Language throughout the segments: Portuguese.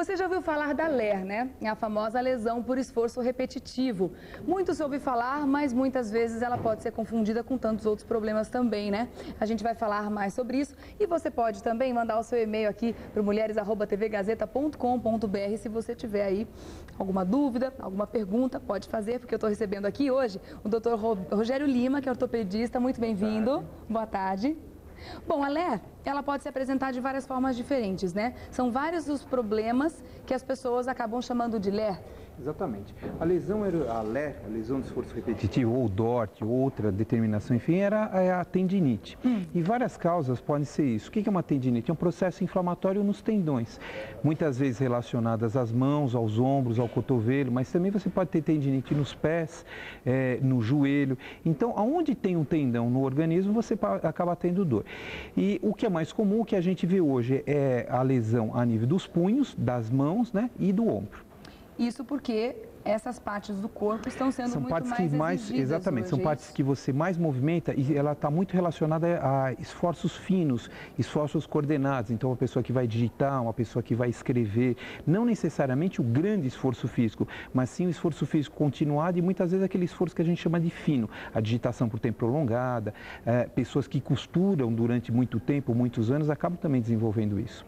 Você já ouviu falar da LER, né? É a famosa lesão por esforço repetitivo. Muito se ouve falar, mas muitas vezes ela pode ser confundida com tantos outros problemas também, né? A gente vai falar mais sobre isso e você pode também mandar o seu e-mail aqui para mulheres@tvgazeta.com.br se você tiver aí alguma dúvida, alguma pergunta, pode fazer, porque eu estou recebendo aqui hoje o Dr. Rogério Lima, que é ortopedista. Muito bem-vindo. Boa tarde. Bom, a LER, ela pode se apresentar de várias formas diferentes, né? São vários os problemas que as pessoas acabam chamando de LER. Exatamente. A lesão, a LER, a lesão de esforço repetitivo, ou DORT, ou outra determinação, enfim, era a tendinite. E várias causas podem ser isso. O que é uma tendinite? É um processo inflamatório nos tendões, muitas vezes relacionadas às mãos, aos ombros, ao cotovelo, mas também você pode ter tendinite nos pés, no joelho. Então, aonde tem um tendão no organismo, você acaba tendo dor. E o que é mais comum, o que a gente vê hoje é a lesão a nível dos punhos, das mãos, né, e do ombro. Isso porque essas partes do corpo estão sendo são muito partes mais exigidas exatamente, hoje, são partes que você mais movimenta e ela está muito relacionada a esforços finos, esforços coordenados. Então, uma pessoa que vai digitar, uma pessoa que vai escrever, não necessariamente o grande esforço físico, mas sim o esforço físico continuado e muitas vezes aquele esforço que a gente chama de fino, a digitação por tempo prolongada, pessoas que costuram durante muito tempo, muitos anos, acabam também desenvolvendo isso.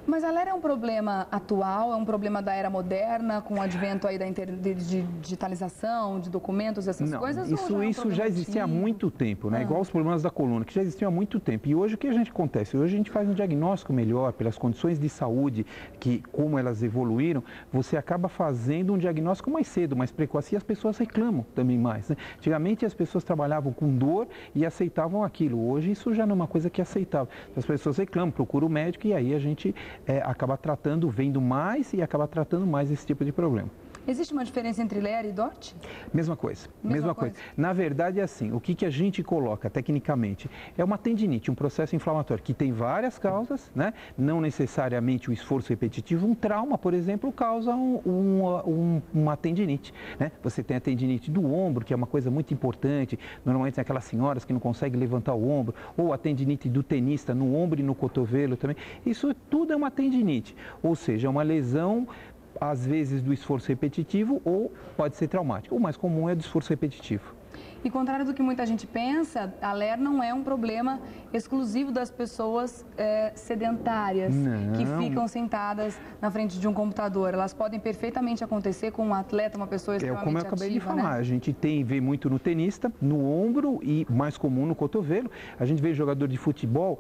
Mas a LER é um problema atual, é um problema da era moderna, com o advento aí de digitalização, de documentos, essas coisas? Isso já existia há muito tempo, né? Igual os problemas da coluna, que já existiam há muito tempo. E hoje o que a gente acontece? Hoje a gente faz um diagnóstico melhor pelas condições de saúde, que como elas evoluíram, você acaba fazendo um diagnóstico mais cedo, mais precoce, e as pessoas reclamam também mais, né? Antigamente as pessoas trabalhavam com dor e aceitavam aquilo. Hoje isso já não é uma coisa que é aceitável. As pessoas reclamam, procuram o médico e aí a gente acaba tratando, vendo mais e acaba tratando mais esse tipo de problema. Existe uma diferença entre LER e DORT? Mesma coisa. Na verdade é assim, o que a gente coloca tecnicamente é uma tendinite, um processo inflamatório que tem várias causas, né? Não necessariamente o esforço repetitivo, um trauma, por exemplo, causa uma tendinite, né? Você tem a tendinite do ombro, que é uma coisa muito importante, normalmente tem aquelas senhoras que não conseguem levantar o ombro, ou a tendinite do tenista no ombro e no cotovelo também. Isso tudo é uma tendinite, ou seja, é uma lesão às vezes do esforço repetitivo ou pode ser traumático. O mais comum é do esforço repetitivo. E contrário do que muita gente pensa, a LER não é um problema exclusivo das pessoas sedentárias, que ficam sentadas na frente de um computador. Elas podem perfeitamente acontecer com um atleta, uma pessoa extremamente ativa. Como eu acabei de falar, né? A gente vê muito no tenista, no ombro e mais comum no cotovelo. A gente vê jogador de futebol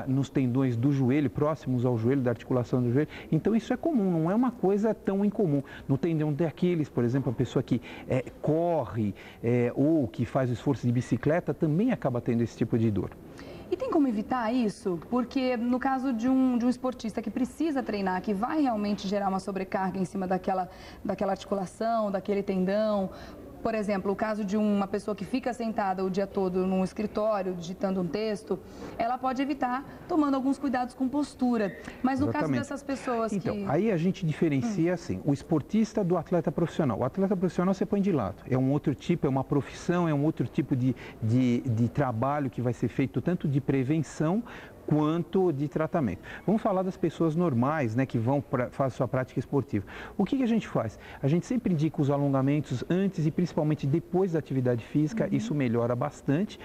nos tendões do joelho, próximos ao joelho, da articulação do joelho. Então isso é comum, não é uma coisa tão incomum. No tendão de Aquiles, por exemplo, a pessoa que corre ou que faz o esforço de bicicleta também acaba tendo esse tipo de dor. E tem como evitar isso? Porque no caso de um esportista que precisa treinar, que vai realmente gerar uma sobrecarga em cima daquela articulação, daquele tendão. Por exemplo, o caso de uma pessoa que fica sentada o dia todo num escritório, digitando um texto, ela pode evitar tomando alguns cuidados com postura. Mas no caso dessas pessoas Então, aí a gente diferencia assim, o esportista do atleta profissional. O atleta profissional você põe de lado. É um outro tipo, é uma profissão, é um outro tipo de trabalho que vai ser feito tanto de prevenção quanto de tratamento. Vamos falar das pessoas normais, né, que fazem sua prática esportiva. O que a gente faz? A gente sempre indica os alongamentos antes e principalmente depois da atividade física. Isso melhora bastante,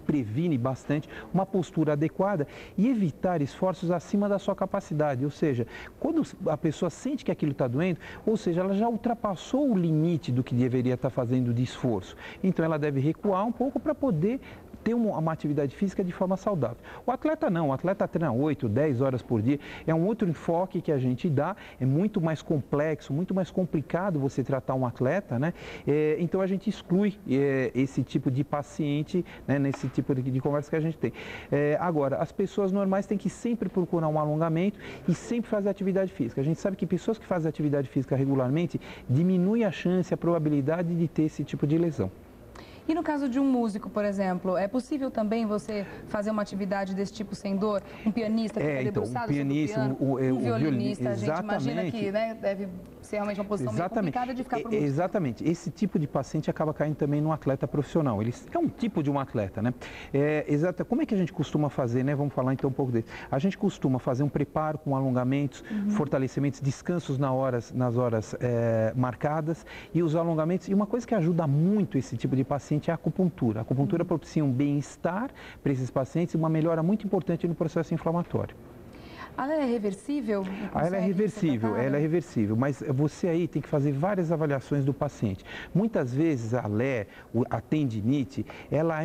previne bastante, uma postura adequada e evitar esforços acima da sua capacidade. Ou seja, quando a pessoa sente que aquilo está doendo, ou seja, ela já ultrapassou o limite do que deveria estar fazendo de esforço. Então ela deve recuar um pouco para poder ter uma atividade física de forma saudável. O atleta não, o atleta treina 8, 10 horas por dia, é um outro enfoque que a gente dá, é muito mais complexo, muito mais complicado você tratar um atleta, né? Então a gente exclui esse tipo de paciente, né, nesse tipo de conversa que a gente tem. Agora, as pessoas normais têm que sempre procurar um alongamento e sempre fazer atividade física. A gente sabe que pessoas que fazem atividade física regularmente diminui a chance, a probabilidade de ter esse tipo de lesão. E no caso de um músico, por exemplo, é possível também você fazer uma atividade desse tipo sem dor? Um pianista que está debruçado sobre o piano, um violinista, a gente imagina que, né, deve ser realmente uma posição meio complicada de ficar por muito tempo. Exatamente. Esse tipo de paciente acaba caindo também no atleta profissional. Ele é um tipo de um atleta, né? Como é que a gente costuma fazer, né? Vamos falar então um pouco dele. A gente costuma fazer um preparo com alongamentos, fortalecimentos, descansos nas horas marcadas e os alongamentos. E uma coisa que ajuda muito esse tipo de paciente é a acupuntura. A acupuntura propicia um bem-estar para esses pacientes e uma melhora muito importante no processo inflamatório. Ela é reversível? Ela é reversível, mas você aí tem que fazer várias avaliações do paciente. Muitas vezes a tendinite, ela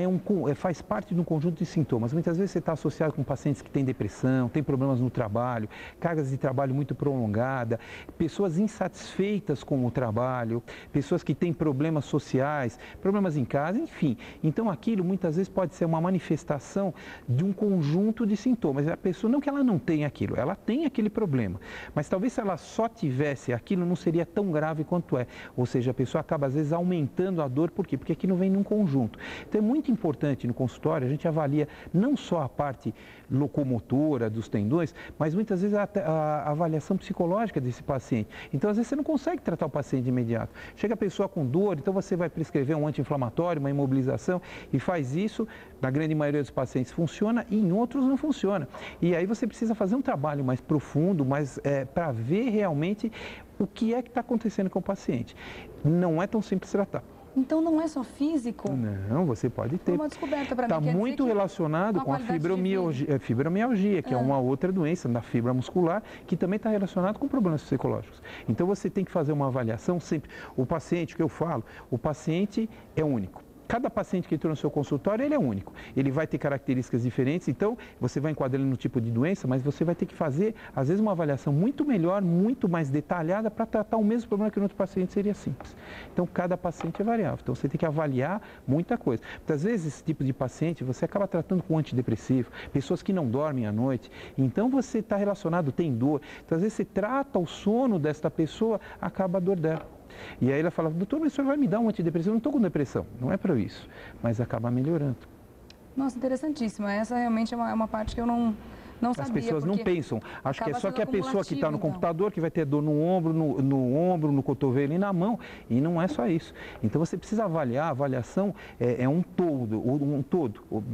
faz parte de um conjunto de sintomas. Muitas vezes você está associado com pacientes que têm depressão, têm problemas no trabalho, cargas de trabalho muito prolongada, pessoas insatisfeitas com o trabalho, pessoas que têm problemas sociais, problemas em casa, enfim. Então aquilo muitas vezes pode ser uma manifestação de um conjunto de sintomas. A pessoa, não que ela não tenha aquilo, ela tem aquele problema, mas talvez se ela só tivesse aquilo não seria tão grave quanto é, ou seja, a pessoa acaba às vezes aumentando a dor, por quê? Porque aquilo vem num conjunto. Então é muito importante no consultório, a gente avalia não só a parte locomotora dos tendões, mas muitas vezes a avaliação psicológica desse paciente. Então às vezes você não consegue tratar o paciente de imediato. Chega a pessoa com dor, então você vai prescrever um anti-inflamatório, uma imobilização e faz isso, na grande maioria dos pacientes funciona e em outros não funciona. E aí você precisa fazer um trabalho mais profundo, para ver realmente o que é que está acontecendo com o paciente. Não é tão simples tratar. Então não é só físico? Não, você pode ter. Uma descoberta para mim. Está muito relacionado com a fibromialgia, que é uma outra doença da fibra muscular, que também está relacionado com problemas psicológicos. Então você tem que fazer uma avaliação sempre. O paciente, que eu falo, o paciente é único. Cada paciente que entrou no seu consultório, ele é único. Ele vai ter características diferentes, então você vai enquadrar ele no tipo de doença, mas você vai ter que fazer, às vezes, uma avaliação muito melhor, muito mais detalhada para tratar o mesmo problema que no outro paciente seria simples. Então, cada paciente é variável. Então, você tem que avaliar muita coisa. Muitas vezes, esse tipo de paciente, você acaba tratando com antidepressivo, pessoas que não dormem à noite. Então, você está relacionado, tem dor. Então, às vezes, você trata o sono desta pessoa, acaba a dor dela. E aí ela fala, doutor, mas o senhor vai me dar um antidepressivo? Eu não estou com depressão. Não é para isso, mas acaba melhorando. Nossa, interessantíssimo. Essa realmente é uma parte que eu não sabia. As pessoas não pensam. Acho que é só que a pessoa que está no computador, que vai ter dor no ombro, no cotovelo e na mão. E não é só isso. Então você precisa avaliar, a avaliação é um todo.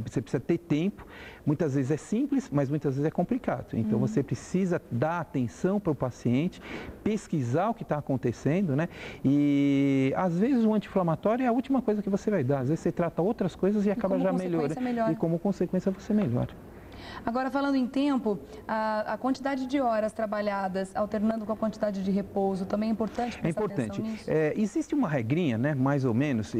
Você precisa ter tempo. Muitas vezes é simples, mas muitas vezes é complicado. Então você precisa dar atenção para o paciente, pesquisar o que está acontecendo, né? E às vezes o anti-inflamatório é a última coisa que você vai dar. Às vezes você trata outras coisas e acaba já melhorando. E como consequência você melhora. Agora, falando em tempo, a quantidade de horas trabalhadas, alternando com a quantidade de repouso, também é importante prestar atenção nisso? Existe uma regrinha, né, mais ou menos,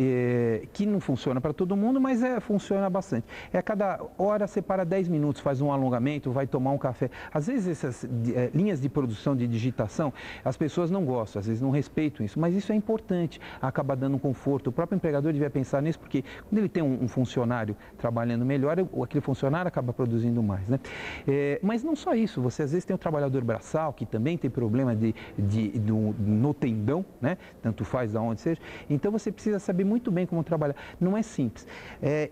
que não funciona para todo mundo, mas funciona bastante. A cada hora separa 10 minutos, faz um alongamento, vai tomar um café. Às vezes essas linhas de produção de digitação, as pessoas não gostam, às vezes não respeitam isso, mas isso é importante, acaba dando um conforto. O próprio empregador devia pensar nisso, porque quando ele tem um funcionário trabalhando melhor, aquele funcionário acaba produzindo mais, né? Mas não só isso, você às vezes tem o trabalhador braçal, que também tem problema no tendão, né? Tanto faz de onde seja. Então você precisa saber muito bem como trabalhar. Não é simples.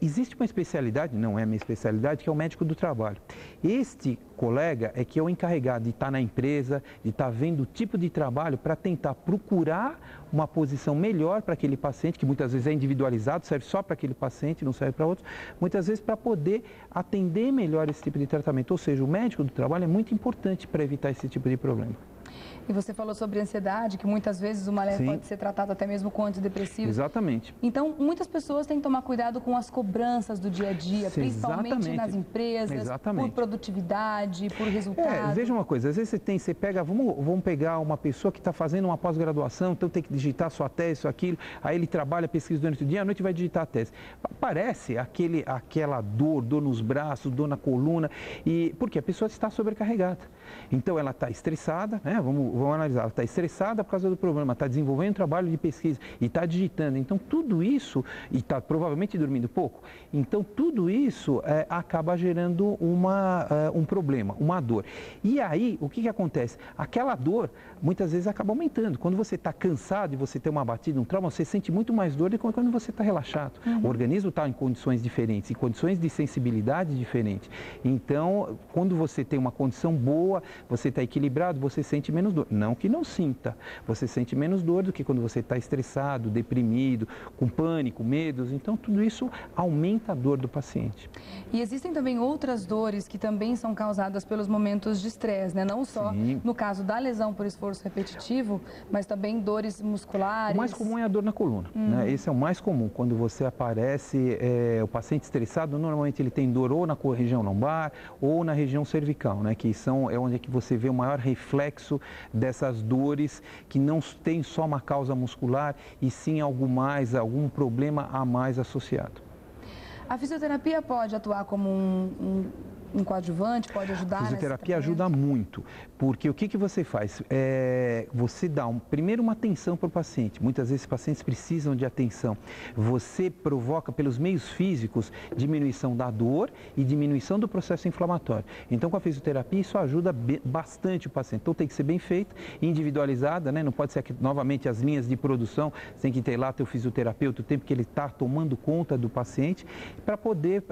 Existe uma especialidade, não é a minha especialidade, que é o médico do trabalho. Este colega é que é o encarregado de estar na empresa, de estar vendo o tipo de trabalho para tentar procurar uma posição melhor para aquele paciente, que muitas vezes é individualizado, serve só para aquele paciente, não serve para outros, muitas vezes para poder atender melhor esse tipo de tratamento. Ou seja, o médico do trabalho é muito importante para evitar esse tipo de problema. E você falou sobre ansiedade, que muitas vezes uma mulher pode ser tratada até mesmo com antidepressivos. Exatamente. Então, muitas pessoas têm que tomar cuidado com as cobranças do dia a dia, principalmente nas empresas, por produtividade, por resultado. Veja uma coisa, às vezes você pega, vamos pegar uma pessoa que está fazendo uma pós-graduação, então tem que digitar sua tese, isso, aquilo, aí ele trabalha, pesquisa durante o dia, à noite vai digitar a tese. Parece aquela dor nos braços, dor na coluna, porque a pessoa está sobrecarregada. Então ela está estressada, né? Vamos vamos analisar, ela está estressada por causa do problema, está desenvolvendo trabalho de pesquisa e está digitando. Então, tudo isso, e está provavelmente dormindo pouco, então tudo isso acaba gerando um problema, uma dor. E aí, o que acontece? Aquela dor, muitas vezes, acaba aumentando. Quando você está cansado e você tem uma batida, um trauma, você sente muito mais dor do que quando você está relaxado. O organismo está em condições diferentes, em condições de sensibilidade diferentes. Então, quando você tem uma condição boa, você está equilibrado, você sente menos dor. Não que não sinta, você sente menos dor do que quando você está estressado, deprimido, com pânico, medos. Então, tudo isso aumenta a dor do paciente. E existem também outras dores que também são causadas pelos momentos de estresse, né? Não só no caso da lesão por esforço repetitivo, mas também dores musculares. O mais comum é a dor na coluna, né? Esse é o mais comum. Quando você aparece, o paciente estressado, normalmente ele tem dor ou na região lombar ou na região cervical, né? Que é onde é que você vê o maior reflexo dessas dores que não tem só uma causa muscular e sim algum problema a mais associado. A fisioterapia pode atuar como um coadjuvante, pode ajudar? A fisioterapia ajuda muito, porque o que você faz? Você dá primeiro uma atenção para o paciente. Muitas vezes os pacientes precisam de atenção. Você provoca pelos meios físicos diminuição da dor e diminuição do processo inflamatório. Então, com a fisioterapia, isso ajuda bastante o paciente. Então, tem que ser bem feito, individualizada, né? Não pode ser novamente as linhas de produção, você tem que ter lá teu fisioterapeuta, o tempo que ele está tomando conta do paciente, para poder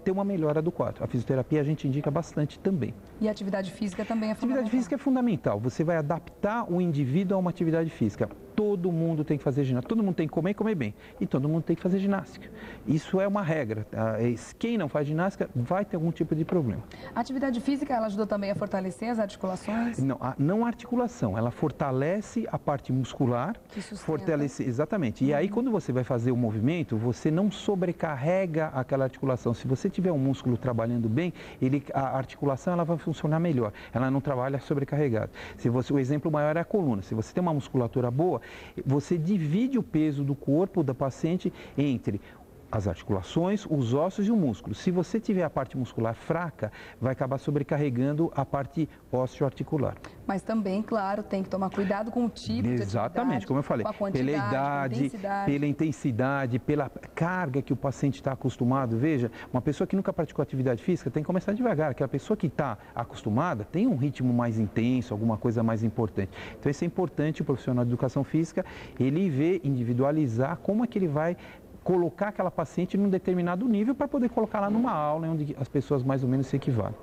ter uma melhora do quadro. A fisioterapia a gente indica bastante também. E a atividade física também é fundamental? A atividade física é fundamental. Você vai adaptar o indivíduo a uma atividade física. Todo mundo tem que fazer ginástica. Todo mundo tem que comer e comer bem. E todo mundo tem que fazer ginástica. Isso é uma regra. Quem não faz ginástica vai ter algum tipo de problema. A atividade física, ela ajuda também a fortalecer as articulações? Não a articulação. Ela fortalece a parte muscular. Que sustenta. Fortalece, exatamente. E aí, quando você vai fazer o movimento, você não sobrecarrega aquela articulação. Se você tiver um músculo trabalhando bem, a articulação ela vai funcionar melhor. Ela não trabalha sobrecarregada. O exemplo maior é a coluna. Se você tem uma musculatura boa, você divide o peso do corpo da paciente entre as articulações, os ossos e o músculo. Se você tiver a parte muscular fraca, vai acabar sobrecarregando a parte osteoarticular. Mas também, claro, tem que tomar cuidado com o tipo de atividade. Exatamente, como eu falei, pela idade, pela intensidade, pela carga que o paciente está acostumado. Veja, uma pessoa que nunca praticou atividade física tem que começar devagar. Aquela pessoa que está acostumada tem um ritmo mais intenso, alguma coisa mais importante. Então, isso é importante, o profissional de educação física, ele ver, individualizar como é que ele vai colocar aquela paciente num determinado nível para poder colocar lá numa aula onde as pessoas mais ou menos se equivalem.